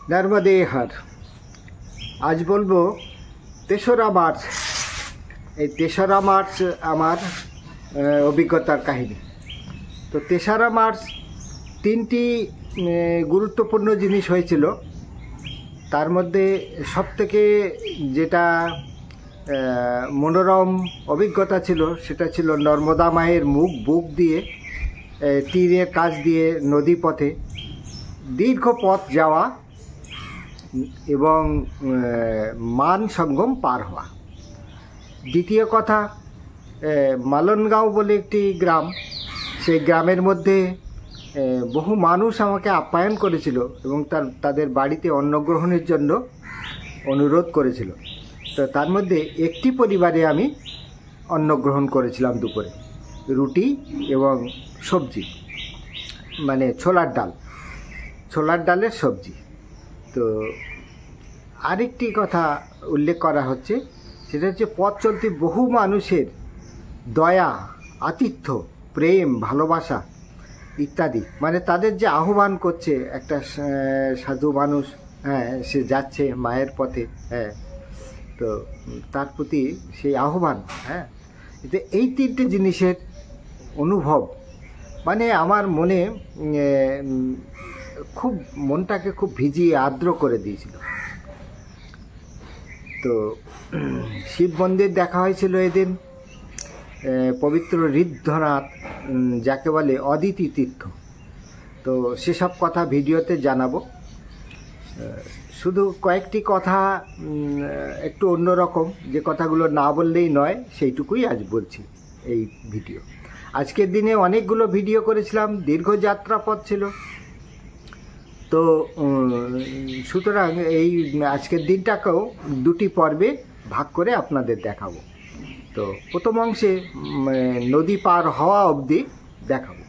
नर्मदे हर। आज बोलबो तेसरा मार्च। এই তেসরা মার্চ আমার অভিজ্ঞতার কাহিনী। তো তেসরা মার্চ তিনটি গুরুত্বপূর্ণ জিনিস হয়েছিল। তার মধ্যে সবথেকে যেটা মনোরম অভিজ্ঞতা ছিল সেটা ছিল নর্মদা মায়ের বুক দিয়ে তীরের কাছ দিয়ে নদী পথে দীর্ঘ পথ যাওয়া এবং মান সঙ্গম পার হওয়া। দ্বিতীয় কথা, মালনগাঁও বলে একটি গ্রাম, সেই গ্রামের মধ্যে বহু মানুষ আমাকে আপ্যায়ন করেছিল এবং তাদের বাড়িতে অন্নগ্রহণের জন্য অনুরোধ করেছিল। তো তার মধ্যে একটি পরিবারে আমি অন্নগ্রহণ করেছিলাম দুপুরে, রুটি এবং সবজি, মানে ছোলার ডালের সবজি। তো আরেকটি কথা উল্লেখ করা হচ্ছে, সেটা হচ্ছে পথ চলতি বহু মানুষের দয়া, আতিথ্য, প্রেম, ভালোবাসা ইত্যাদি, মানে তাদের যে আহ্বান করছে একটা সাধু মানুষ, হ্যাঁ, সে যাচ্ছে মায়ের পথে, হ্যাঁ, তো তার প্রতি সেই আহ্বান, হ্যাঁ, এতে এই তিনটে জিনিসের অনুভব মানে আমার মনে খুব মনটাকে খুব ভিজিয়ে আর্দ্র করে দিয়েছিল। তো শিব মন্দির দেখা হয়েছিল এদিন, পবিত্র ঋদ্ধনাথ, যাকে বলে অদিতি তীর্থ। তো সেসব কথা ভিডিওতে জানাবো। শুধু কয়েকটি কথা একটু অন্যরকম, যে কথাগুলো না বললেই নয়, সেইটুকুই আজ বলছি এই ভিডিও। আজকের দিনে অনেকগুলো ভিডিও করেছিলাম, দীর্ঘ যাত্রাপথ ছিল। তো সুতরাং এই আজকের দিনটাকেও দুটি পর্বে ভাগ করে আপনাদের দেখাবো। তো প্রথম অংশে নদী পার হওয়া অবধি দেখাবো।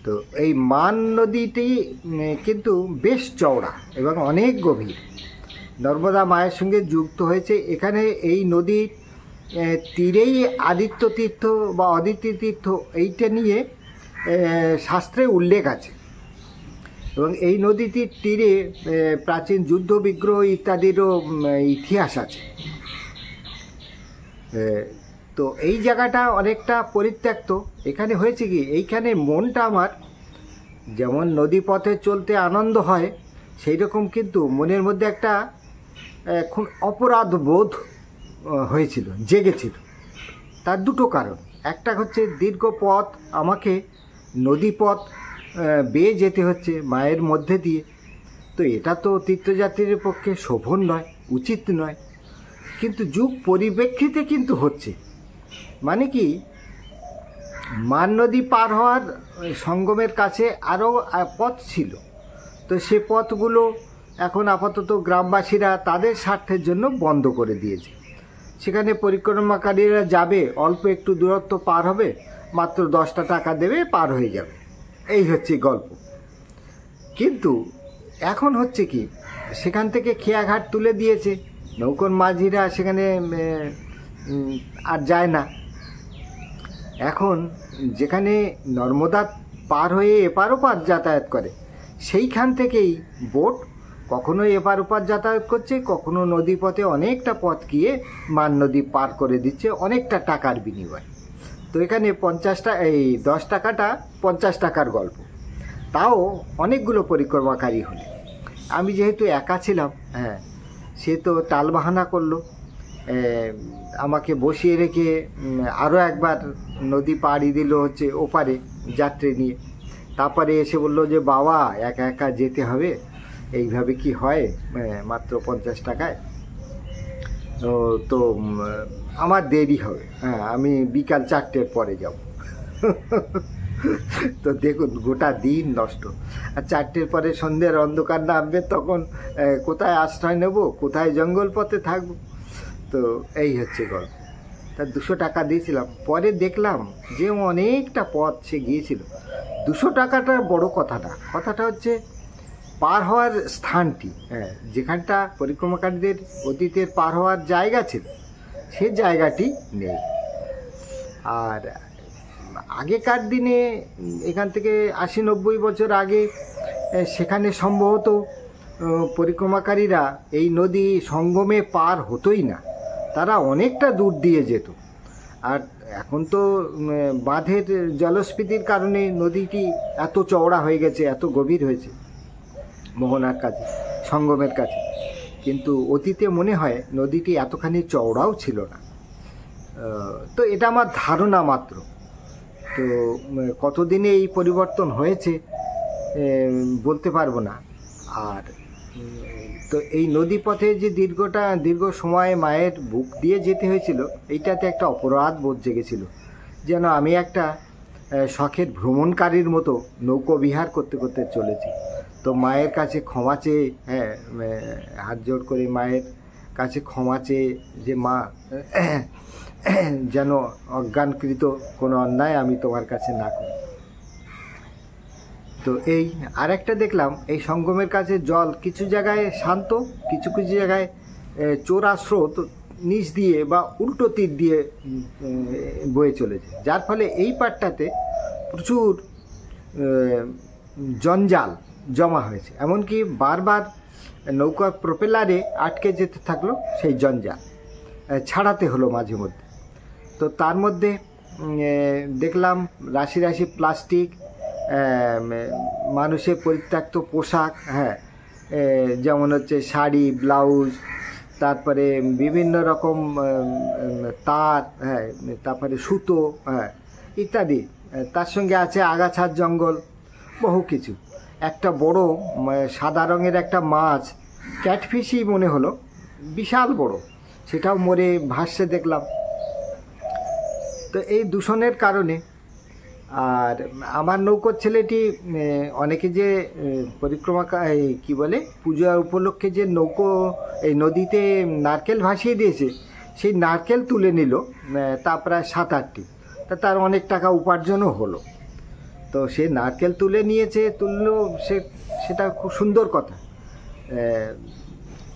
তো এই মান নদীটি কিন্তু বেশ চওড়া এবং অনেক গভীর, নর্মদা মায়ের সঙ্গে যুক্ত হয়েছে। এখানে এই নদীর তীরেই আদিত্য তীর্থ বা অদিতি তীর্থ এইটা নিয়ে শাস্ত্রে উল্লেখ আছে এবং এই নদীটির তীরে প্রাচীন যুদ্ধ বিগ্রহ ইত্যাদিরও ইতিহাস আছে। তো এই জায়গাটা অনেকটা পরিত্যক্ত। এখানে হয়েছে কি, এইখানে মনটা আমার যেমন নদী পথে চলতে আনন্দ হয়, সেই রকম কিন্তু মনের মধ্যে একটা খুব অপরাধ বোধ হয়েছিল, জেগেছিল। তার দুটো কারণ। একটা হচ্ছে দীর্ঘ পথ আমাকে নদী পথ বেয়ে যেতে হচ্ছে মায়ের মধ্যে দিয়ে। তো এটা তো তীর্থযাত্রীর পক্ষে শোভন নয়, উচিত নয়, কিন্তু যুগ পরিপ্রেক্ষিতে কিন্তু হচ্ছে। মানে কি, মান নদী পার হওয়ার সঙ্গমের কাছে আরও পথ ছিল, তো সে পথগুলো এখন আপাতত গ্রামবাসীরা তাদের স্বার্থের জন্য বন্ধ করে দিয়েছে। সেখানে পরিক্রমাকারীরা যাবে, অল্প একটু দূরত্ব পার হবে, মাত্র 10টা টাকা দেবে, পার হয়ে যাবে, এই হচ্ছে গল্প। কিন্তু এখন হচ্ছে কি, সেখান থেকে খেয়াঘাট তুলে দিয়েছে, নৌকোর মাঝিরা সেখানে আর যায় না। এখন যেখানে নর্মদা পার হয়ে এপার ওপার যাতায়াত করে, সেইখান থেকেই বোট কখনো এপার ওপার যাতায়াত করছে, কখনো নদী পথে অনেকটা পথ গিয়ে মান নদী পার করে দিচ্ছে অনেকটা টাকার বিনিময়ে। তো এখানে 10 টাকাটা 50 টাকার গল্প, তাও অনেকগুলো পরিক্রমাকারী হলে। আমি যেহেতু একা ছিলাম, হ্যাঁ, সে তো টালবাহানা করলো, আমাকে বসিয়ে রেখে আরও একবার নদী পাড়ি দিল হচ্ছে ওপারে যাত্রী নিয়ে। তারপরে এসে বলল যে বাবা, একা একা যেতে হবে, এইভাবে কি হয়, মাত্র 50 টাকায়, তো আমার দেরি হবে, হ্যাঁ, আমি বিকাল 4টের পরে যাব। তো দেখুন, গোটা দিন নষ্ট। আর 4টের পরে সন্ধ্যের অন্ধকার নামবে, তখন কোথায় আশ্রয় নেব, কোথায় জঙ্গল পথে থাকব। তো এই হচ্ছে গল্প। তা 200 টাকা দিয়েছিলাম। পরে দেখলাম যে অনেকটা পথ সে গিয়েছিল। 200 টাকাটা বড় কথাটা হচ্ছে পার হওয়ার স্থানটি, হ্যাঁ, যেখানটা পরিক্রমাকারীদের অতীতের পার হওয়ার জায়গা ছিল, সে জায়গাটি নেই। আর আগেকার দিনে এখান থেকে 80-90 বছর আগে সেখানে সম্ভবত পরিক্রমাকারীরা এই নদী সঙ্গমে পার হতোই না, তারা অনেকটা দূর দিয়ে যেত। আর এখন তো বাঁধের জলস্ফীতির কারণে নদীটি এত চওড়া হয়ে গেছে, এত গভীর হয়েছে মোহনার কাছে, সঙ্গমের কাছে, কিন্তু অতীতে মনে হয় নদীটি এতখানি চওড়াও ছিল না। তো এটা আমার ধারণা মাত্র। তো কতদিনে এই পরিবর্তন হয়েছে বলতে পারবো না। আর তো এই নদীপথে যে দীর্ঘ সময় মায়ের বুক দিয়ে যেতে হয়েছিল, এইটাতে একটা অপরাধ বোধ জেগেছিল, যেন আমি একটা শখের ভ্রমণকারীর মতো নৌকো বিহার করতে করতে চলেছি। তো মায়ের কাছে ক্ষমা চেয়ে, হাত জোড় করে মায়ের কাছে ক্ষমা চেয়ে, যে মা যেন অজ্ঞানকৃত কোনো অন্যায় আমি তোমার কাছে না করি। তো এই আরেকটা দেখলাম, এই সঙ্গমের কাছে জল কিছু জায়গায় শান্ত, কিছু কিছু জায়গায় চোরা স্রোত নিচ দিয়ে বা উল্টো তীর দিয়ে বয়ে চলেছে, যার ফলে এই পাটটাতে প্রচুর জঞ্জাল জমা হয়েছে। এমনকি বারবার নৌকার প্রোপেলারে আটকে যেতে থাকলো সেই জঞ্জাল, ছাড়াতে হলো মাঝে মধ্যে। তো তার মধ্যে দেখলাম রাশি রাশি প্লাস্টিক, মানুষের পরিত্যক্ত পোশাক, যেমন হচ্ছে শাড়ি, ব্লাউজ, তারপরে বিভিন্ন রকম তার, তারপরে সুতো, ইত্যাদি। তার সঙ্গে আছে আগাছার জঙ্গল, বহু কিছু। একটা বড় সাদা রঙের একটা মাছ, ক্যাটফিশই মনে হলো, বিশাল বড়, সেটাও মরে ভাসছে দেখলাম। তো এই দূষণের কারণে, আর আমার নৌকোর ছেলেটি অনেকে যে পরিক্রমা কি বলে পূজা উপলক্ষে যে নৌকো এই নদীতে নারকেল ভাসিয়ে দিয়েছে, সেই নারকেল তুলে নিল, তা প্রায় 7-8টি। তা তার অনেক টাকা উপার্জনও হলো। তো সে নারকেল তুলে নিয়েছে, তুললেও সেটা খুব সুন্দর কথা,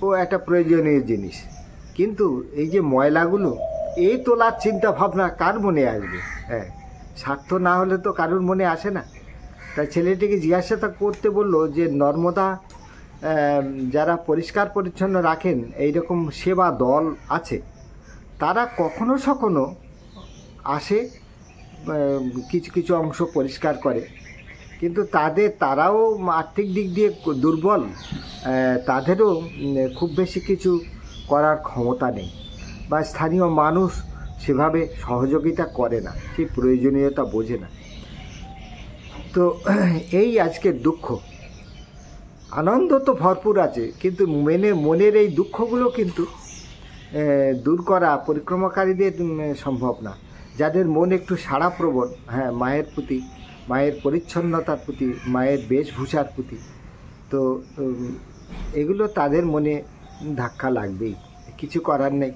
ও একটা প্রয়োজনীয় জিনিস। কিন্তু এই যে ময়লাগুলো, এই তোলার চিন্তা ভাবনা কার মনে আসবে? স্বার্থ না হলে তো কারোর মনে আসে না। তাই ছেলেটিকে জিজ্ঞাসা করতে বললো যে নর্মদা যারা পরিষ্কার পরিচ্ছন্ন রাখেন, এইরকম সেবা দল আছে, তারা কখনো সখনো আসে, কিছু কিছু অংশ পরিষ্কার করে, কিন্তু তারাও আর্থিক দিক দিয়ে দুর্বল, তাদেরও খুব বেশি কিছু করার ক্ষমতা নেই, বা স্থানীয় মানুষ সেভাবে সহযোগিতা করে না, সেই প্রয়োজনীয়তা বোঝে না। তো এই আজকের দুঃখ। আনন্দ তো ভরপুর আছে, কিন্তু মনের এই দুঃখগুলো কিন্তু দূর করা পরিক্রমাকারীদের সম্ভব না। যাদের মন একটু সাড়াপ্রবণ, মায়ের প্রতি, মায়ের পরিচ্ছন্নতার প্রতি, মায়ের বেশভূষার প্রতি, তো এগুলো তাদের মনে ধাক্কা লাগবেই, কিছু করার নেই।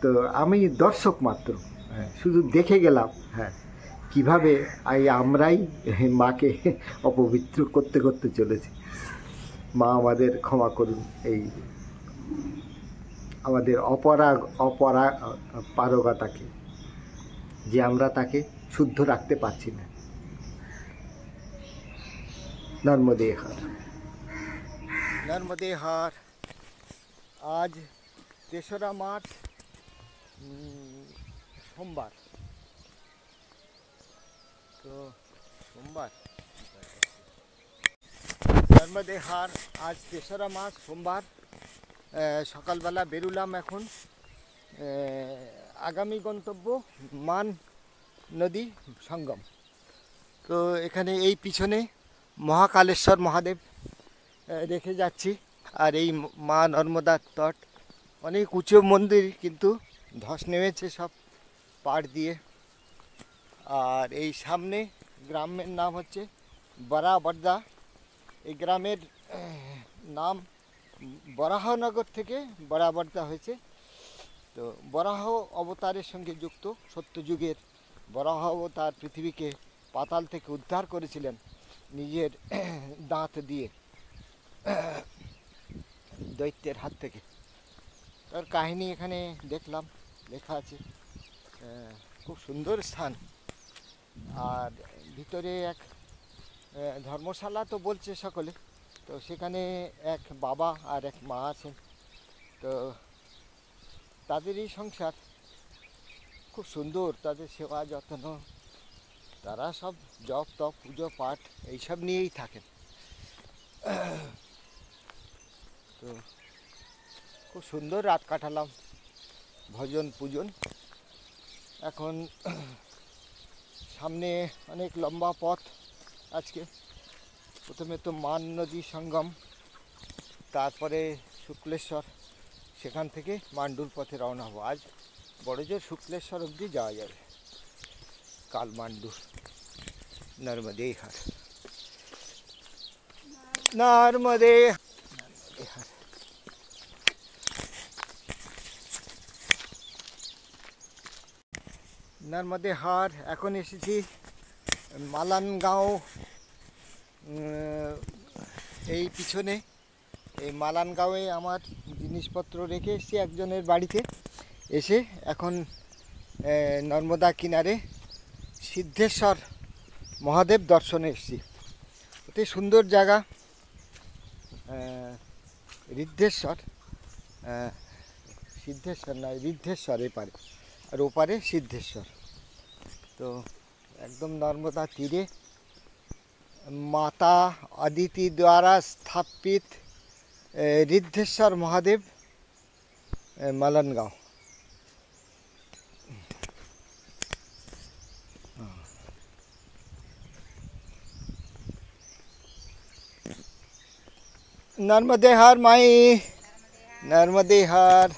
তো আমি দর্শক মাত্র, শুধু দেখে গেলাম কিভাবে আমরাই মাকে অপবিত্র করতে করতে চলেছি। মা আমাদের ক্ষমা করুন এই আমাদের অপারগতাকে, যে আমরা তাকে শুদ্ধ রাখতে পারছি না। নর্মদে হার, নর্মদে হার। আজ 3রা মার্চ, সোমবার। তো সোমবার, নর্মদে হার, আজ 3রা মার্চ সোমবার। সকালবেলা বেরুলাম এখন। আগামী গন্তব্য মান নদী সঙ্গম। তো এখানে এই পিছনে মহাকালেশ্বর মহাদেব রেখে যাচ্ছি, আর এই মা নর্মদার তট, অনেক উঁচু মন্দির, কিন্তু ধস নেমেছে সব পাড় দিয়ে। আর এই সামনে গ্রামের নাম হচ্ছে বরাবর্দা। এই গ্রামের নাম বরাহনগর থেকে বরাবর্দা হয়েছে। তো বরাহ অবতারের সঙ্গে যুক্ত, সত্যযুগের বরাহ অবতার পৃথিবীকে পাতাল থেকে উদ্ধার করেছিলেন নিজের দাঁত দিয়ে, দৈত্যের হাত থেকে। তার কাহিনী এখানে দেখলাম, লেখা আছে। খুব সুন্দর স্থান। আর ভিতরে এক ধর্মশালা তো বলছে সকলে, তো সেখানে এক বাবা আর এক মা আছেন। তো তাদেরই সংসার, খুব সুন্দর তাদের সেবা যত্ন, তারা সব জপ তপ পুজো পাঠ এইসব নিয়েই থাকেন। তো খুব সুন্দর রাত কাটালাম, ভজন পূজন। এখন সামনে অনেক লম্বা পথ আজকে। প্রথমে তো মান নদী সঙ্গম, তারপরে শুক্লেশ্বর, সেখান থেকে মান্ডুর পথে রওনা হবো। আজ বড়জোর শুক্লেশ্বর অবধি যাওয়া যাবে, কাল মান্ডু, নর্মদে হার, নর্মদে হার। নর্মদে হার। এখন এসেছি মালানগাঁও, এই পিছনে এই মালানগাঁওয়ে আমার জিনিসপত্র রেখে এসেছি একজনের বাড়িতে। এসে এখন নর্মদা কিনারে সিদ্ধেশ্বর মহাদেব দর্শনে এসেছি। অতি সুন্দর জায়গা, ঋদ্ধেশ্বর, সিদ্ধেশ্বর নয় ঋদ্ধেশ্বর এপারে, আর ওপারে সিদ্ধেশ্বর। তো একদম নর্মদা তীরে माता अदिति द्वारा स्थापित ঋদ্ধেশ্বর महादेव मालनगांव। नर्मदे हार माई, नर्मदे हार।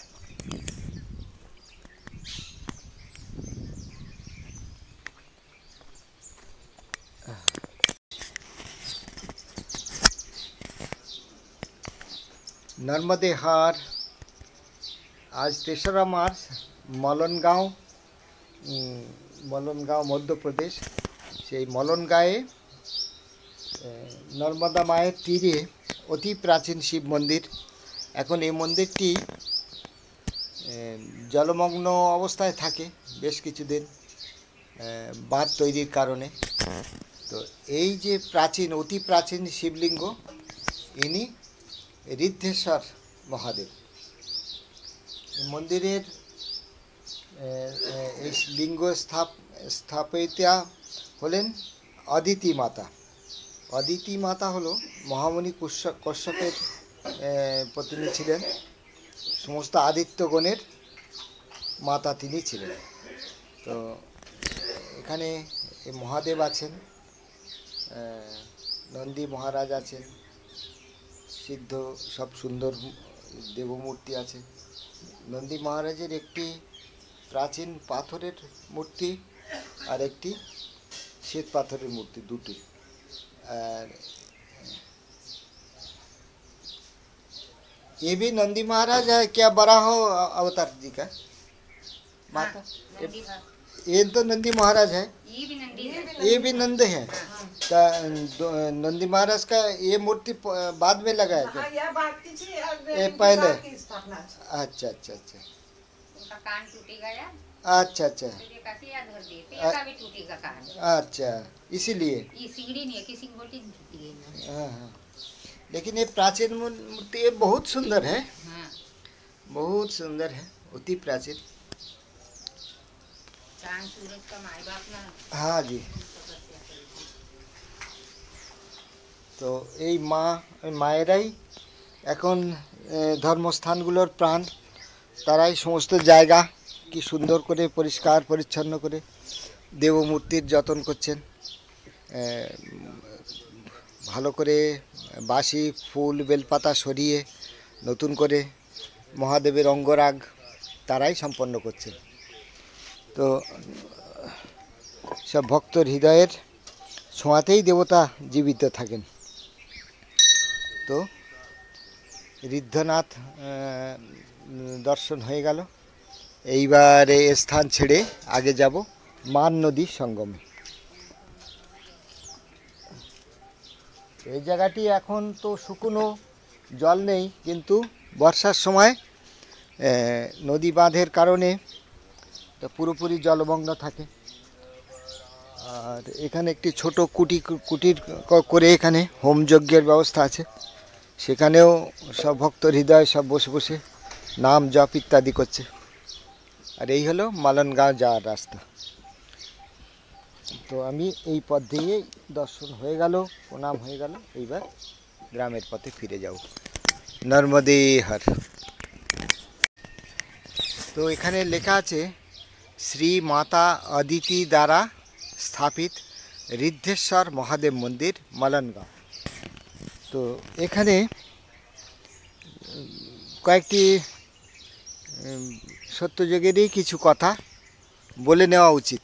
नर्मदे हार। आज 3रा मार्च, मलनगांव, मलनगांव मध्य प्रदेश। से मलनगाঁয়ে नर्मदा माয়ের তীরে অতি প্রাচীন শিব মন্দির। এখন এই মন্দিরটি জলমগ্ন অবস্থায় থাকে বেশ কিছুদিন, বাঁধ তৈরির কারণে। তো এই যে প্রাচীন, অতি প্রাচীন শিবলিঙ্গ, ইনি ঋদ্ধেশ্বর মহাদেব। মন্দিরের এই লিঙ্গ স্থাপিতা হলেন অদিতি মাতা। অদিতি মাতা হলো মহামণি কশ্যপের পত্নী ছিলেন, সমস্ত আদিত্যগণের মাতা তিনি ছিলেন। তো এখানে মহাদেব আছেন, নন্দী মহারাজ আছেন, সিদ্ধ সব সুন্দর দেবমূর্তি আছে। নন্দী মহারাজের একটি প্রাচীন পাথরের মূর্তি আর একটি শ্বেত পাথরের মূর্তি, দুটি। और ये भी नंदी महाराज है क्या, बड़ा हो अवतार जी का माता? ये तो नंदी महाराज है, ये भी नंद है। तो नंदी महाराज का ये मूर्ति बाद में लगा है क्या? ये पहले। अच्छा अच्छा अच्छा, उनका कान टूटी गया। अच्छा अच्छा अच्छा, इसीलिए सीढ़ी नहीं है, किसी बोटी टूटी गई। हाँ हाँ, लेकिन ये प्राचीन मूर्ति ये बहुत सुंदर है। हाँ, बहुत सुंदर है, अति प्राचीन। चांद सूरज का माई बाप ना। हाँ जी। তো এই মায়েরাই এখন ধর্মস্থানগুলোর প্রাণ। তারাই সমস্ত জায়গা কি সুন্দর করে পরিষ্কার পরিচ্ছন্ন করে দেবমূর্তির যত্ন করছেন। ভালো করে বাসি ফুল বেলপাতা সরিয়ে নতুন করে মহাদেবের অঙ্গরাগ তারাই সম্পন্ন করছেন। তো সব ভক্তর হৃদয়ের ছোঁয়াতেই দেবতা জীবিত থাকেন। তো ঋদ্ধনাথ দর্শন হয়ে গেল। এইবারে স্থান ছেড়ে আগে যাব মান নদী সঙ্গমে। এই জায়গাটি এখন তো শুকনো, জল নেই, কিন্তু বর্ষার সময় নদী বাঁধের কারণে তো পুরোপুরি জলমগ্ন থাকে। আর এখানে একটি ছোট কুটির করে এখানে হোম যজ্ঞের ব্যবস্থা আছে, সেখানেও সব ভক্ত হৃদয় সব বসে বসে নাম জপ ইত্যাদি করছে। আর এই হলো মালনগাঁও যাওয়ার রাস্তা। তো আমি এই পথ দিয়ে দর্শন হয়ে গেল, প্রণাম হয়ে গেল, এইবার গ্রামের পথে ফিরে যাব। নর্মদে হর। তো এখানে লেখা আছে শ্রী মাতা অদিতি দ্বারা স্থাপিত ঋদ্ধেশ্বর মহাদেব মন্দির মালনগাঁও। তো এখানে কয়েকটি সত্যযুগেরই কিছু কথা বলে নেওয়া উচিত।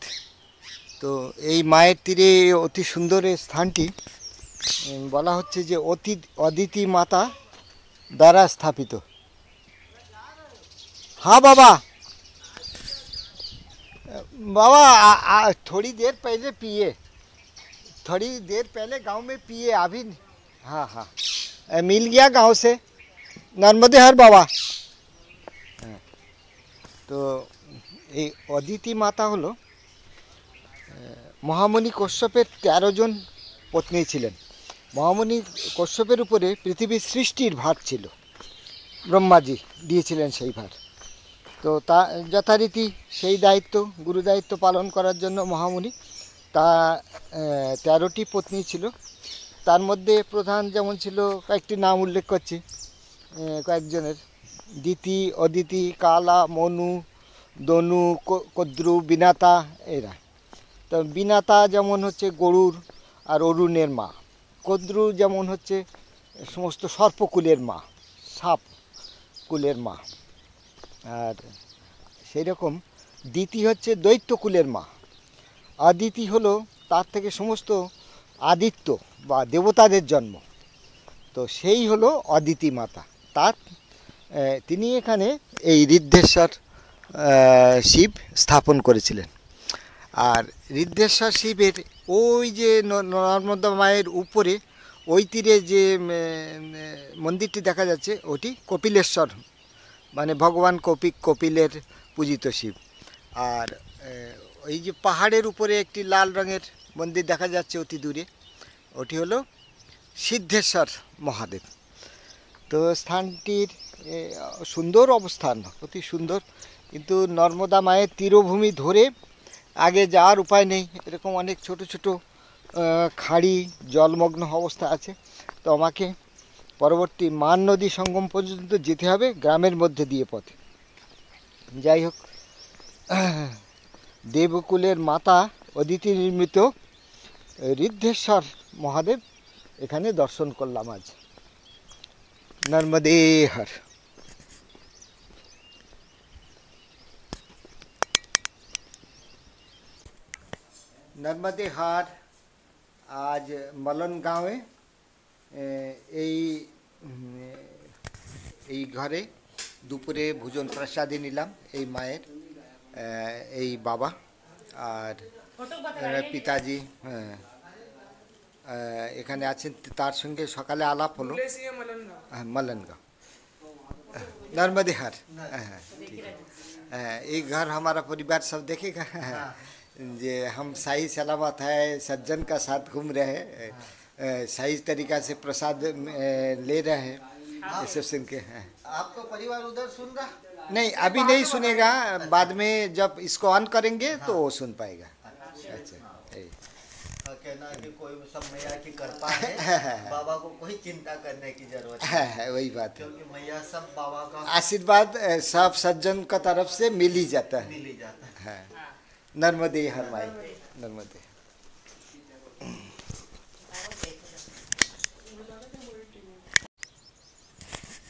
তো এই মায়ের তীরে অতি সুন্দর এই স্থানটি বলা হচ্ছে যে অদিতি মাতা দ্বারা স্থাপিত। हाँ बाबा, बाबा थोड़ी देर पहले पिए, थोड़ी देर पहले गांव में पिए, अभी हाँ हाँ मिल गया गांव से। नर्मदे हर बाबा। तो এই অদিতি মাতা হলো মহামণি কশ্যপের 13 জন পত্নী ছিলেন। মহামণি কশ্যপের উপরে পৃথিবীর সৃষ্টির ভার ছিল, ব্রহ্মাজি দিয়েছিলেন সেই ভার। তো তা যথারীতি সেই দায়িত্ব, গুরু দায়িত্ব পালন করার জন্য মহামুনি তা 13টি পত্নী ছিল। তার মধ্যে প্রধান যেমন ছিল, কয়েকটি নাম উল্লেখ করছি কয়েকজনের: দিতি, অদিতি, কালা, মনু, দনু, কদ্রু, বিনাতা, এরা। তো বিনাতা যেমন হচ্ছে গরুর আর অরুণের মা, কদ্রু যেমন হচ্ছে সমস্ত সর্পকুলের মা, সাপ কুলের মা, আর সেই রকম দিতি হচ্ছে দৈত্যকুলের মা। আদিতি হলো তার থেকে সমস্ত আদিত্য বা দেবতাদের জন্ম, তো সেই হলো অদিতি মাতা। তার তিনি এখানে এই ঋদ্ধেশ্বর শিব স্থাপন করেছিলেন। আর ঋদ্ধেশ্বর শিবের ওই যে নর্মদা মায়ের উপরে ওই তীরে যে মন্দিরটি দেখা যাচ্ছে, ওটি কপিলেশ্বর, মানে ভগবান কপিলের পূজিত শিব। আর এই যে পাহাড়ের উপরে একটি লাল রঙের মন্দির দেখা যাচ্ছে অতি দূরে, ওটি হলো সিদ্ধেশ্বর মহাদেব। তো স্থানটির সুন্দর অবস্থান, অতি সুন্দর, কিন্তু নর্মদা মায়ের তীরভূমি ধরে আগে যাওয়ার উপায় নেই। এরকম অনেক ছোট ছোট খাড়ি জলমগ্ন অবস্থা আছে। তো আমাকে পরবর্তী মান নদী সঙ্গম পর্যন্ত যেতে হবে গ্রামের মধ্যে দিয়ে পথে। যাই হোক, দেবকুলের মাতা অদিতি নির্মিত ঋদ্ধেশ্বর মহাদেব এখানে দর্শন করলাম আজ। নর্মদে হর। নর্মদে হর। আজ মালনগাঁওয়ে এই ঘরে দুপুরে ভোজন প্রসাদী নিলাম। এই মায়ের, এই বাবা আর পিতাজি এখানে আছেন, তার সঙ্গে সকালে আলাপ হলো। হ্যাঁ, মালনগাঁও, नर्मदे हर। एक घर हमारा परिवार सब देखेगा जे हम सही सलामत है, सज्जन का साथ घूम रहे हैं, सही तरीका से प्रसाद ले रहे हैं, ये सब सुन के। आपका परिवार उधर सुन रहा? नहीं, अभी नहीं सुनेगा, बाद में जब इसको ऑन करेंगे तो वो सुन पाएगा। अच्छा, कहना है कि कोई सब मैया की कृपा है, बाबा को कोई चिंता करने की जरूरत है, वही बात है, क्योंकि मैया सब बाबा का आशीर्वाद सब सज्जन का तरफ से मिल ही जाता है। मिल ही जाता है। नर्मदे हर माई, नर्मदे।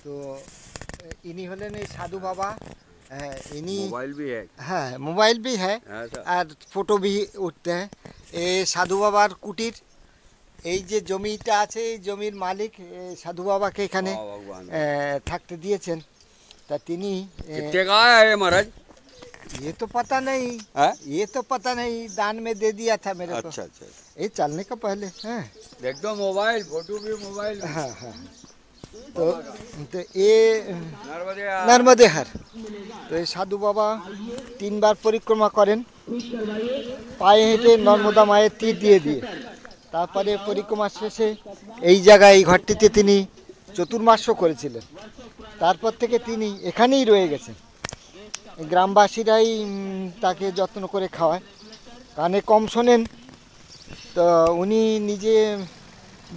तो इन्हीं হলেন এই সাধু বাবা। इन्हीं मोबाइल भी है। हाँ, मोबाइल भी है और फोटो भी उठते हैं। এই সাধু বাবার কুটির, এই যে জমিটা আছে, এই জমির মালিক সাধু বাবাকে এখানে থাকতে দিয়েছেন। তা তিনি कितने का है महाराज? ये तो पता नहीं, ये तो पता नहीं, दान में दे दिया था मेरे को। अच्छा अच्छा, ये चलने का पहले। हाँ देख दो मोबाइल, फोटो भी मोबाइल। हाँ हाँ, তো তো এ নর্মদে হার। তো এই সাধু বাবা 3 বার পরিক্রমা করেন পায়ে হেঁটে নর্মদা মায়ের তীর দিয়ে দিয়ে। তারপরে পরিক্রমা শেষে এই জায়গায় এই ঘরটিতে তিনি চতুর্মাস্য করেছিলেন। তারপর থেকে তিনি এখানেই রয়ে গেছেন। গ্রামবাসীরাই তাকে যত্ন করে খাওয়ায়, কানে কম শোনেন। তো উনি নিজে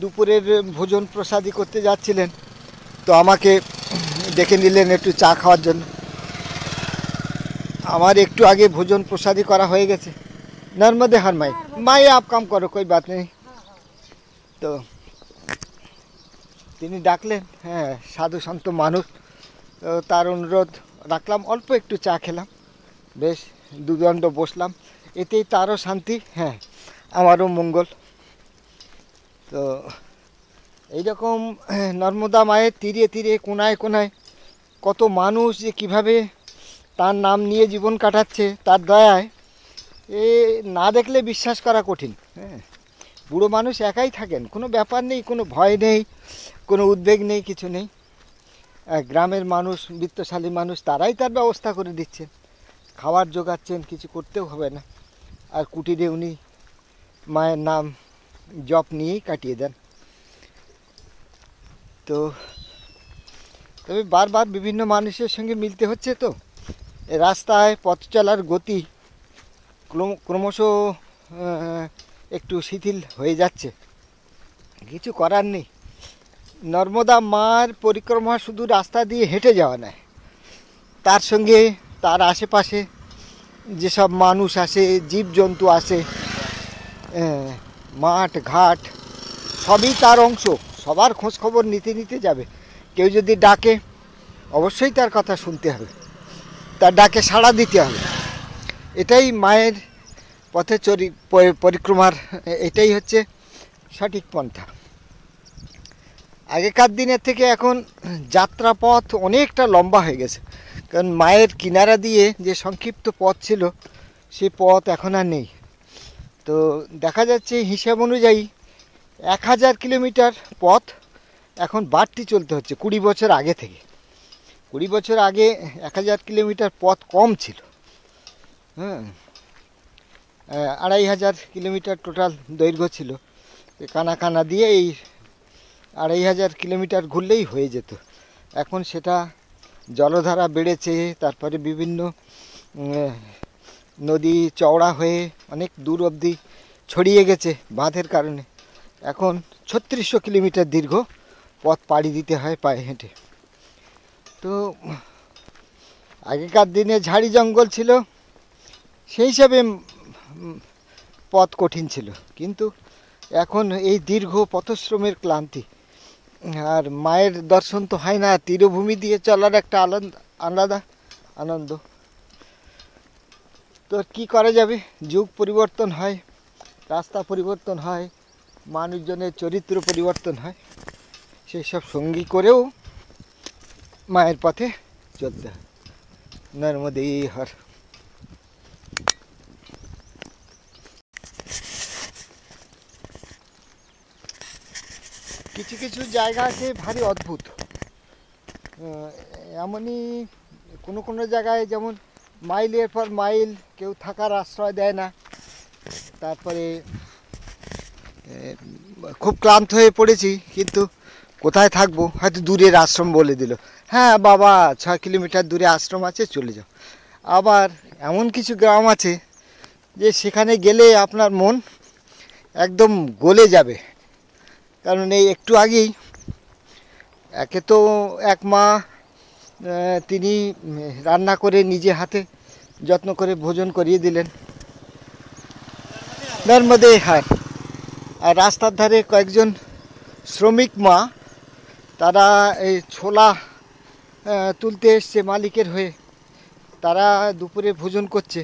দুপুরের ভোজন প্রসাদী করতে যাচ্ছিলেন, তো আমাকে ডেকে নিলেন একটু চা খাওয়ার জন্য। আমার একটু আগে ভোজন প্রসাদী করা হয়ে গেছে। নর্মদে হার মাই মাই আপ কাম করো, कोई बात नहीं। তো তিনি ডাকলেন, হ্যাঁ সাধু সন্ত মানুষ, তো তার অনুরোধ রাখলাম, অল্প একটু চা খেলাম, বেশ দুদণ্ড বসলাম, এতেই তারও শান্তি, হ্যাঁ আমারও মঙ্গল। তো এইরকম নর্মদা মায়ের তীরে তীরে কোনায় কোনায় কত মানুষ যে কীভাবে তার নাম নিয়ে জীবন কাটাচ্ছে তার দয়ায়, এ না দেখলে বিশ্বাস করা কঠিন। হ্যাঁ, বুড়ো মানুষ একাই থাকেন, কোনো ব্যাপার নেই, কোনো ভয় নেই, কোনো উদ্বেগ নেই, কিছু নেই। গ্রামের মানুষ, বিত্তশালী মানুষ, তারাই তার ব্যবস্থা করে দিচ্ছেন, খাবার জোগাচ্ছেন, কিছু করতেও হবে না। আর কুটিরে উনি মায়ের নাম জপ নিয়েই কাটিয়ে দেন। তো তবে বারবার বিভিন্ন মানুষের সঙ্গে মিলতে হচ্ছে। তো রাস্তায় পথ চলার গতি ক্রমশ একটু শিথিল হয়ে যাচ্ছে, কিছু করার নেই। নর্মদা মার পরিক্রমা শুধু রাস্তা দিয়ে হেঁটে যাওয়া নয়, তার সঙ্গে তার আশেপাশে যেসব মানুষ আসে, জীবজন্তু আসে, মাঠ ঘাট সবই তার অংশ। সবার খোঁজ খবর নিতে নিতে যাবে। কেউ যদি ডাকে অবশ্যই তার কথা শুনতে হবে, তার ডাকে সাড়া দিতে হবে। এটাই মায়ের পথে পরিক্রমার এটাই হচ্ছে সঠিক পন্থা। আগেকার দিনের থেকে এখন যাত্রাপথ অনেকটা লম্বা হয়ে গেছে, কারণ মায়ের কিনারা দিয়ে যে সংক্ষিপ্ত পথ ছিল সে পথ এখন আর নেই। তো দেখা যাচ্ছে হিসাব অনুযায়ী 1000 কিলোমিটার পথ এখন বাড়তি চলতে হচ্ছে 20 বছর আগে থেকে। 20 বছর আগে 1000 কিলোমিটার পথ কম ছিল। হ্যাঁ, 2500 কিলোমিটার টোটাল দৈর্ঘ্য ছিল। কানা কানা দিয়ে এই 2500 কিলোমিটার ঘুরলেই হয়ে যেত। এখন সেটা জলধারা বেড়েছে, তারপরে বিভিন্ন নদী চওড়া হয়ে অনেক দূর অবধি ছড়িয়ে গেছে বাঁধের কারণে। এখন 3600 কিলোমিটার দীর্ঘ পথ পাড়ি দিতে হয় পায়ে হেঁটে। তো আগেকার দিনে ঝাড়ি জঙ্গল ছিল, সেই হিসাবে পথ কঠিন ছিল, কিন্তু এখন এই দীর্ঘ পথশ্রমের ক্লান্তি আর মায়ের দর্শন তো হয় না, তীরভূমি দিয়ে চলার একটা আলাদা আনন্দ। তো কি করা যাবে, যুগ পরিবর্তন হয়, রাস্তা পরিবর্তন হয়, মানুষজনের চরিত্র পরিবর্তন হয়, সেই সব সঙ্গী করেও মায়ের পথে চলতে হয়। নর্মদে হর। কিছু কিছু জায়গা আছে ভারী অদ্ভুত, এমনই কোনো কোনো জায়গায় যেমন মাইলের পর মাইল কেউ থাকার আশ্রয় দেয় না। তারপরে খুব ক্লান্ত হয়ে পড়েছি, কিন্তু কোথায় থাকবো, হয়তো দূরের আশ্রম বলে দিল, হ্যাঁ বাবা 6 কিলোমিটার দূরে আশ্রম আছে, চলে যাও। আবার এমন কিছু গ্রাম আছে যে সেখানে গেলে আপনার মন একদম গলে যাবে। কারণ এই একটু আগেই একে তো এক মা তিনি রান্না করে নিজে হাতে যত্ন করে ভোজন করিয়ে দিলেন, নর্মদে হার। আর রাস্তার ধারে কয়েকজন শ্রমিক মা, তারা এই ছোলা তুলতে এসছে মালিকের হয়ে, তারা দুপুরে ভোজন করছে।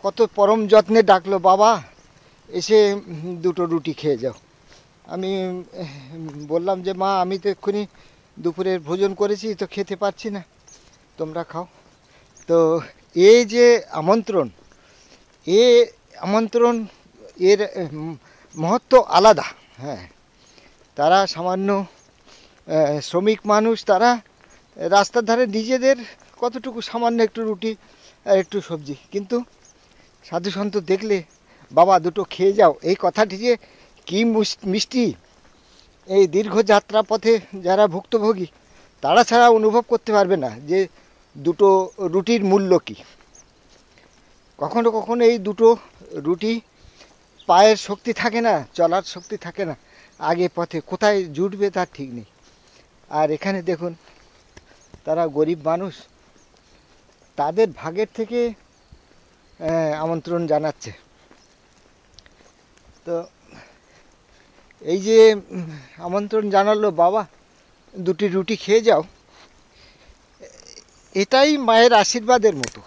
কত পরম যত্নে ডাকলো, বাবা এসে 2টো রুটি খেয়ে যাও। আমি বললাম যে মা, আমি তো এক্ষুনি দুপুরের ভোজন করেছি, তো খেতে পারছি না, তোমরা খাও। তো এই যে আমন্ত্রণ, এর মহত্ব আলাদা। হ্যাঁ, তারা সামান্য শ্রমিক মানুষ, তারা রাস্তার ধারে নিজেদের কতটুকু সামান্য একটু রুটি আর একটু সবজি, কিন্তু সাধুসন্ত দেখলে বাবা দুটো খেয়ে যাও, এই কথাটি যে কী মিষ্টি, এই দীর্ঘ যাত্রা পথে যারা ভুক্তভোগী তারা ছাড়া অনুভব করতে পারবে না যে দুটো রুটির মূল্য কী। কখনো কখনো এই দুটো রুটি পায়ের শক্তি থাকে না, চলার শক্তি থাকে না, আগে পথে কোথায় জুটবে তার ঠিক নেই। আর এখানে দেখুন তারা গরিব মানুষ, তাদের ভাগের থেকে আমন্ত্রণ জানাচ্ছে। তো এই যে আমন্ত্রণ জানালো বাবা দুটি রুটি খেয়ে যাও, এটাই মায়ের আশীর্বাদের মতো।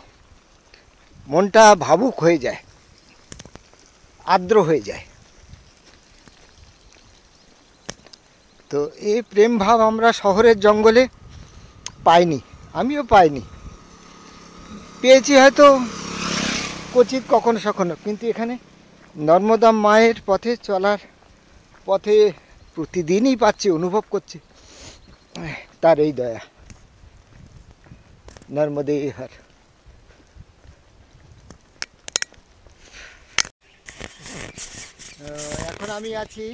মনটা ভাবুক হয়ে যায়, আর্দ্র হয়ে যায়। তো এই প্রেম ভাব আমরা শহরের জঙ্গলে পাইনি, আমিও পাইনি, পেয়েছি হয়তো কচিত কখনো সখনো, কিন্তু এখানে নর্মদা মায়ের পথে চলার পথে প্রতিদিনই পাচ্ছি, অনুভব করছি তার এই দয়া। নর্মদে হর। এখন আমি আছি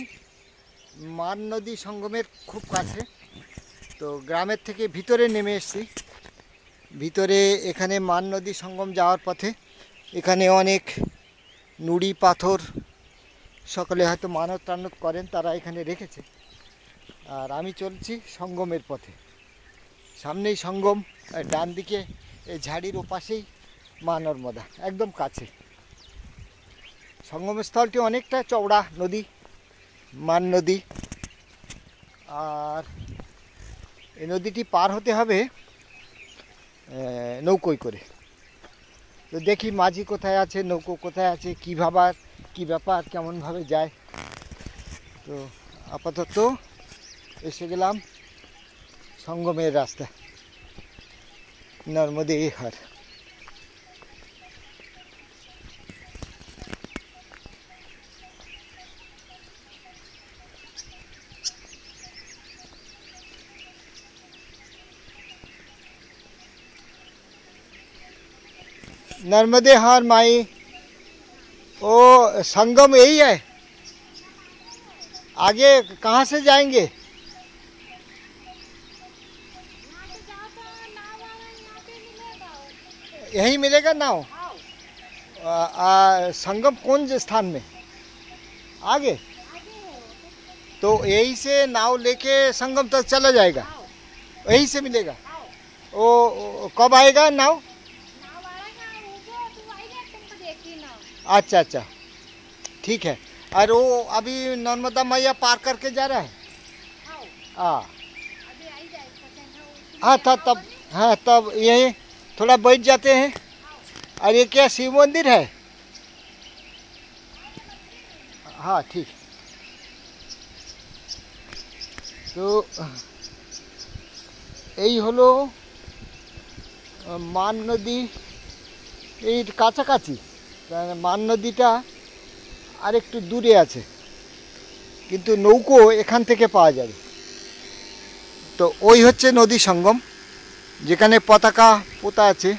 মান নদী সঙ্গমের খুব কাছে। তো গ্রামের থেকে ভিতরে নেমে এসেছি, ভিতরে এখানে মান নদী সঙ্গম যাওয়ার পথে এখানে অনেক নুড়ি পাথর সকলে হয়তো মানত টানত করেন, তারা এখানে রেখেছে। আর আমি চলছি সঙ্গমের পথে, সামনেই সঙ্গম, ডান দিকে এই ঝাড়ির ওপাশেই মা নর্মদা, একদম কাছে। সঙ্গমস্থলটি অনেকটা চওড়া নদী, মান নদী। আর এই নদীটি পার হতে হবে নৌকোয় করে। তো দেখি মাঝি কোথায় আছে, নৌকো কোথায় আছে, কী ব্যাপার কেমনভাবে যায়। তো আপাতত এসে গেলাম সঙ্গমের রাস্তা, নর্মদে হর। नर्मदे हार माई, ओ संगम यही है, आगे कहाँ से जाएंगे? यही मिलेगा नाव? संगम कौन स्थान में? आगे? तो यही से नाव लेके संगम तक चला जाएगा, यही से मिलेगा। ओ कब आएगा नाव? अच्छा अच्छा, ठीक है। और वो अभी नर्मदा मैया पार करके जा रहा है? हाँ तब यही थोड़ा बैठ जाते हैं। और ये क्या शिव मंदिर है? हाँ ठीक। तो এই হলো মান নদী, এই কাছাকাছি। মান নদীটা আর একটু দূরে আছে, কিন্তু নৌকো এখান থেকে পাওয়া যাবে। তো ওই হচ্ছে নদী সঙ্গম, যেখানে পতাকা পোতা আছে।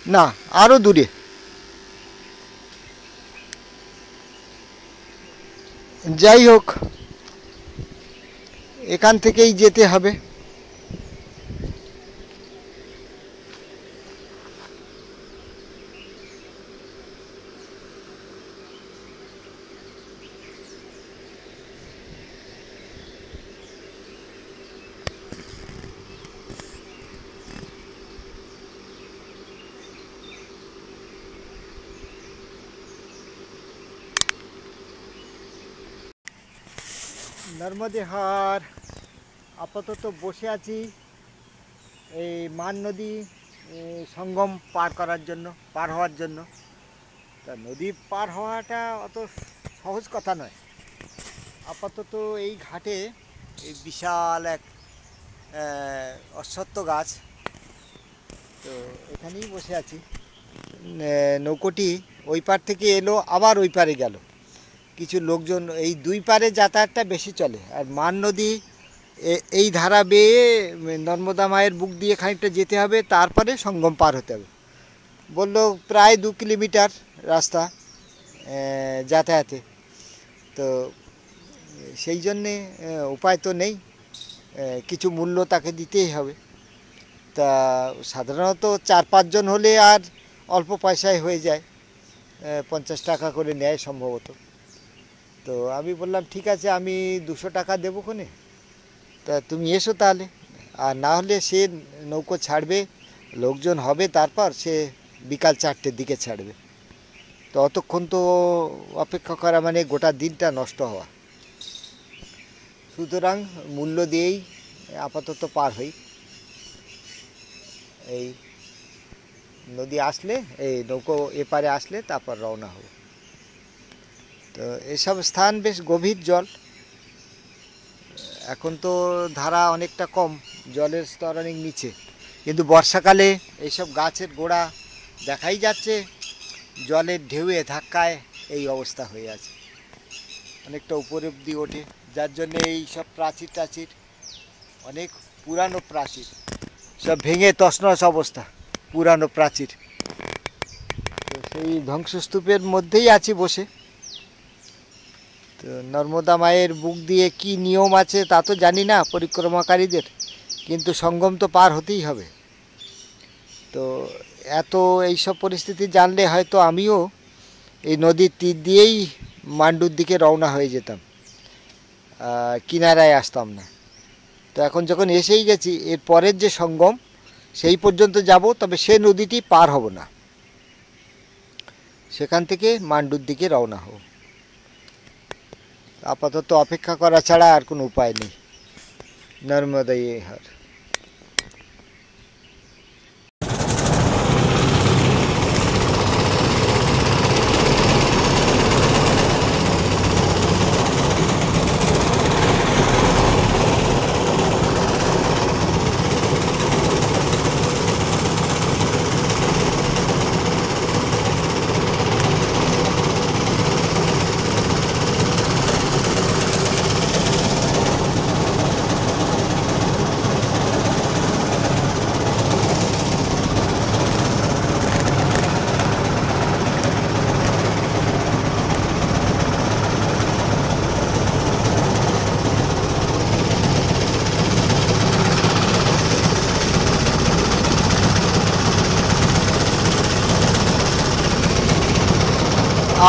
না, আরও দূরে। যাই হোক, এখান থেকেই যেতে হবে। নর্মদে হার। আপাতত বসে আছি এই মান নদী সঙ্গম পার হওয়ার জন্য। তা নদী পার হওয়াটা অত সহজ কথা নয়। আপাতত এই ঘাটে এই বিশাল এক অশ্বত্থ গাছ, তো এখানেই বসে আছি। নৌকোটি ওই পার থেকে এলো, আবার ওই পারে গেল। কিছু লোকজন এই দুই পারে যাতায়াতটা বেশি চলে। আর মান নদী এই ধারা বেয়ে নর্মদা মায়ের বুক দিয়ে খানিকটা যেতে হবে, তারপরে সঙ্গম পার হতে হবে। বললো প্রায় 2 কিলোমিটার রাস্তা যাতায়াতে। তো সেই জন্যে উপায় তো নেই, কিছু মূল্য তাকে দিতেই হবে। তা সাধারণত 4-5 জন হলে আর অল্প পয়সায় হয়ে যায়, 50 টাকা করে নেয় সম্ভবত। তো আমি বললাম ঠিক আছে, আমি 200 টাকা দেবো কোনে, তা তুমি এসো তাহলে। আর না হলে সে নৌকো ছাড়বে, লোকজন হবে, তারপর সে বিকাল 4টের দিকে ছাড়বে। তো অতক্ষণ তো অপেক্ষা করা মানে গোটা দিনটা নষ্ট হওয়া। সুতরাং মূল্য দিয়েই আপাতত পার হই। এই নদী আসলে, এই নৌকো এপারে আসলে তারপর রওনা হব। তো এসব স্থান বেশ গভীর জল। এখন তো ধারা অনেকটা কম, জলের স্তর অনেক নিচে, কিন্তু বর্ষাকালে এইসব গাছের গোড়া দেখাই যাচ্ছে জলের ঢেউয়ে ধাক্কায় এই অবস্থা হয়ে আছে, অনেকটা উপরে অবধি ওঠে। যার জন্য এই সব প্রাচীর টাচীর, অনেক পুরানো প্রাচীর সব ভেঙে তছনছ অবস্থা, পুরানো প্রাচীর। তো সেই ধ্বংসস্তূপের মধ্যেই আছি বসে। তো নর্মদা মায়ের বুক দিয়ে কি নিয়ম আছে তা তো জানি না পরিক্রমাকারীদের, কিন্তু সঙ্গম তো পার হতেই হবে। তো এত এইসব পরিস্থিতি জানলে হয়তো আমিও এই নদীর তীর দিয়েই মান্ডুর দিকে রওনা হয়ে যেতাম, কিনারায় আসতাম না। তো এখন যখন এসেই গেছি, এর পরের যে সঙ্গম সেই পর্যন্ত যাব, তবে সে নদীটি পার হব না, সেখান থেকে মান্ডুর দিকে রওনা হব। আপাতত অপেক্ষা করা ছাড়া আর কোনো উপায় নেই। নর্মদা হার।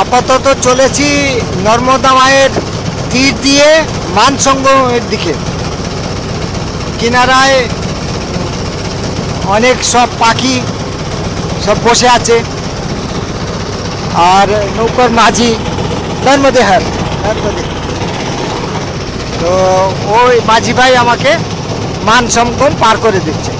আপাতত চলেছি নর্মদা মায়ের তীর দিয়ে মানসঙ্গমের দিকে। কিনারায় অনেক সব পাখি সব বসে আছে, আর নৌকার মাঝি নর্মদে হার নর্মদে। তো ওই মাঝি ভাই আমাকে মানসঙ্গম পার করে দিচ্ছে।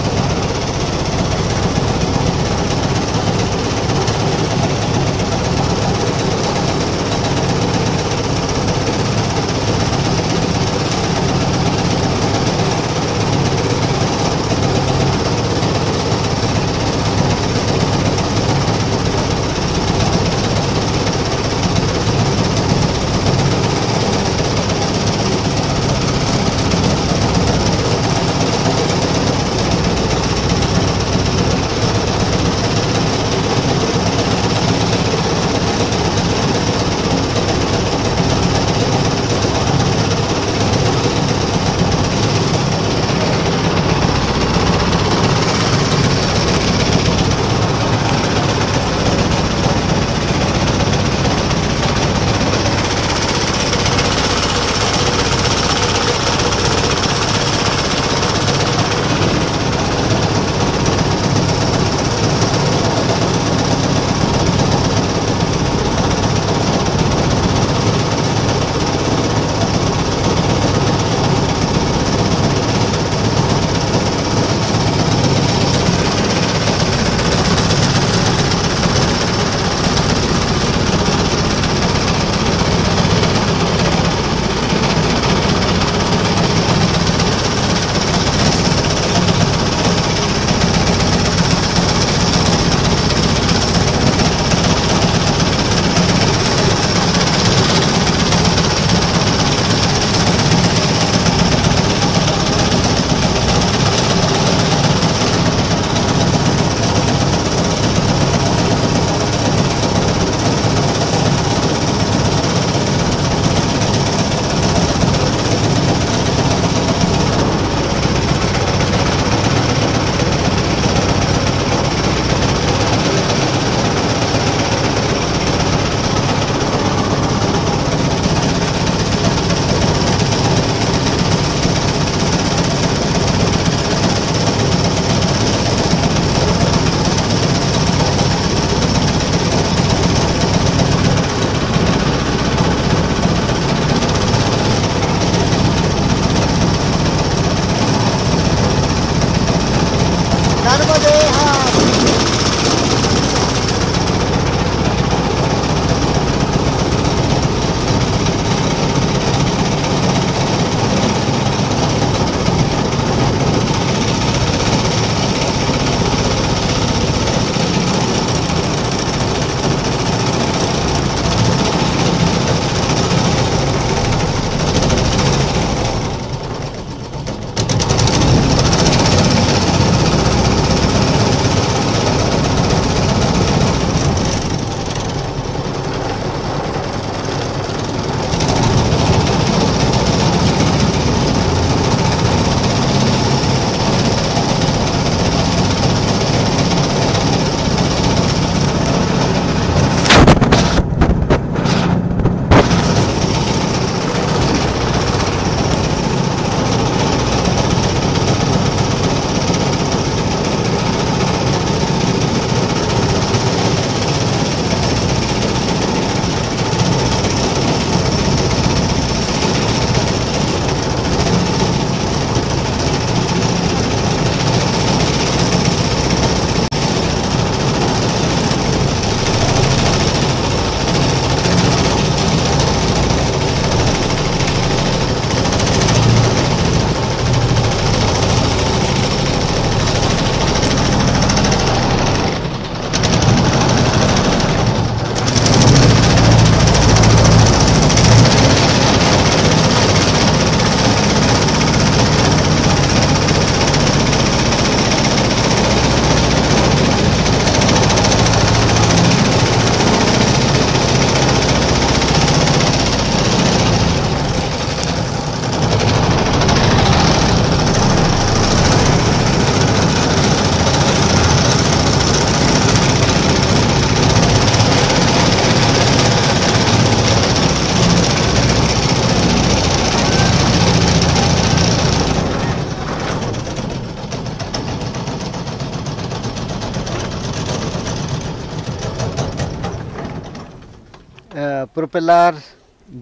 প্রপেলার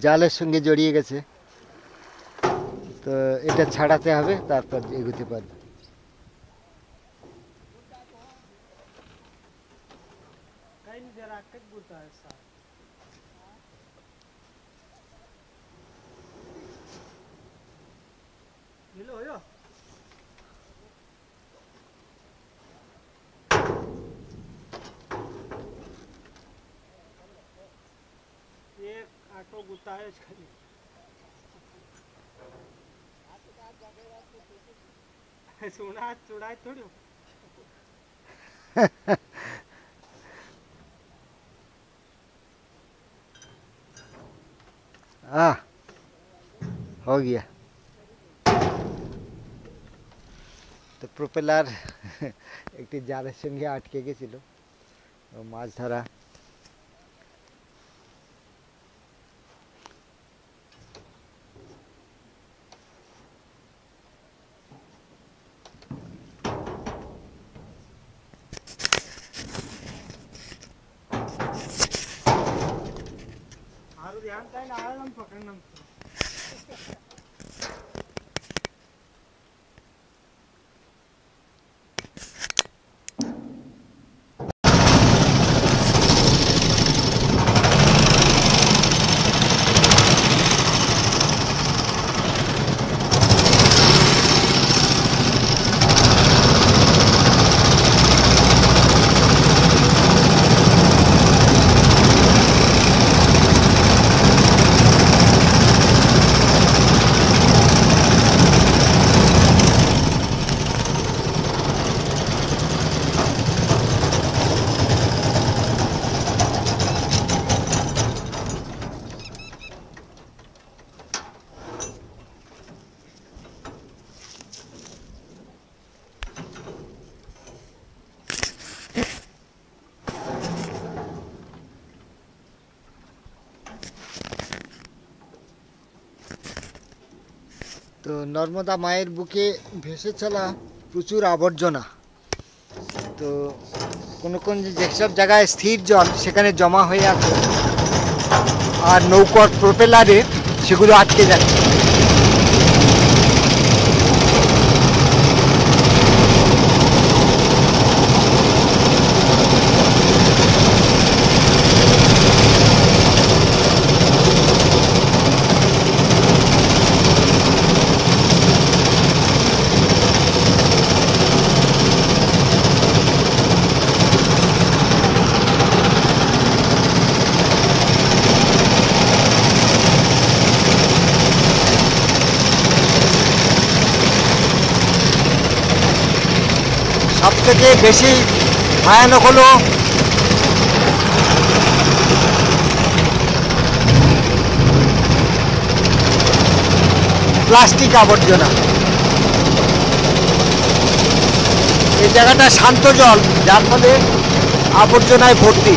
জালের সঙ্গে জড়িয়ে গেছে, তো এটা ছাড়াতে হবে, তারপর এগোতে পারবে। हो गया। তো প্রপেলার একটি জালের সঙ্গে আটকে গেছিল, মাছ ধরা। তো নর্মদা মায়ের বুকে ভেসে চলা প্রচুর আবর্জনা, তো কোন কোন যেসব জায়গায় স্থির জল সেখানে জমা হয়ে আছে, আর নৌকার প্রপেলারে সেগুলো আটকে যাচ্ছে। সবথেকে বেশি ভয়ানক হলো প্লাস্টিক আবর্জনা। এই জায়গাটা শান্ত জল, যার ফলে আবর্জনায় ভর্তি।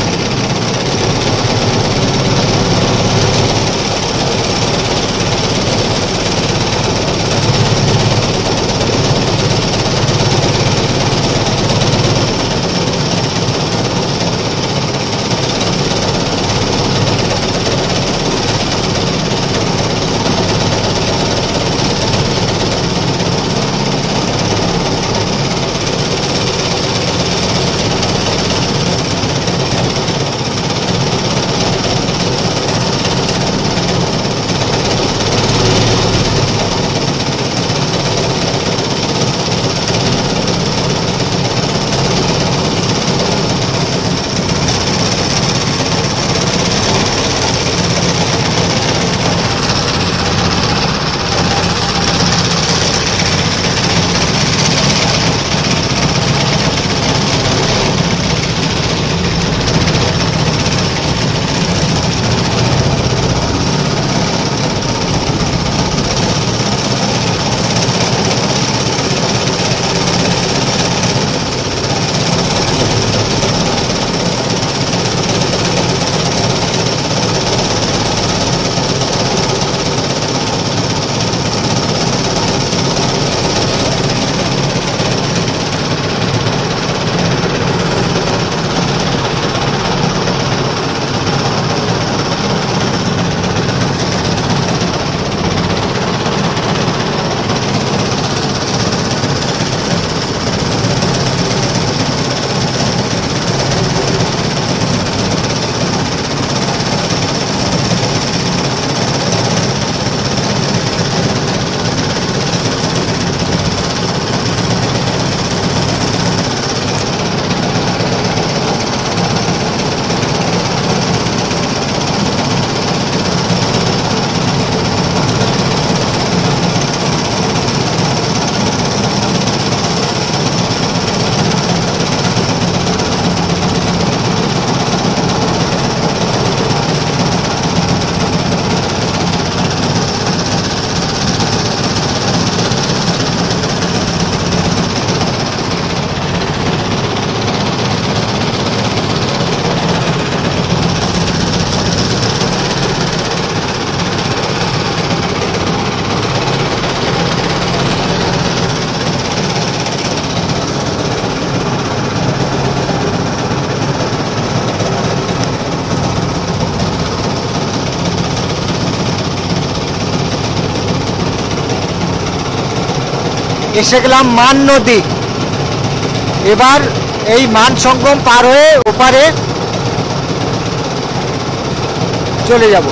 এসে গেলাম মান নদী। এবার এই মান সঙ্গম পার হয়ে ওপারে চলে যাব।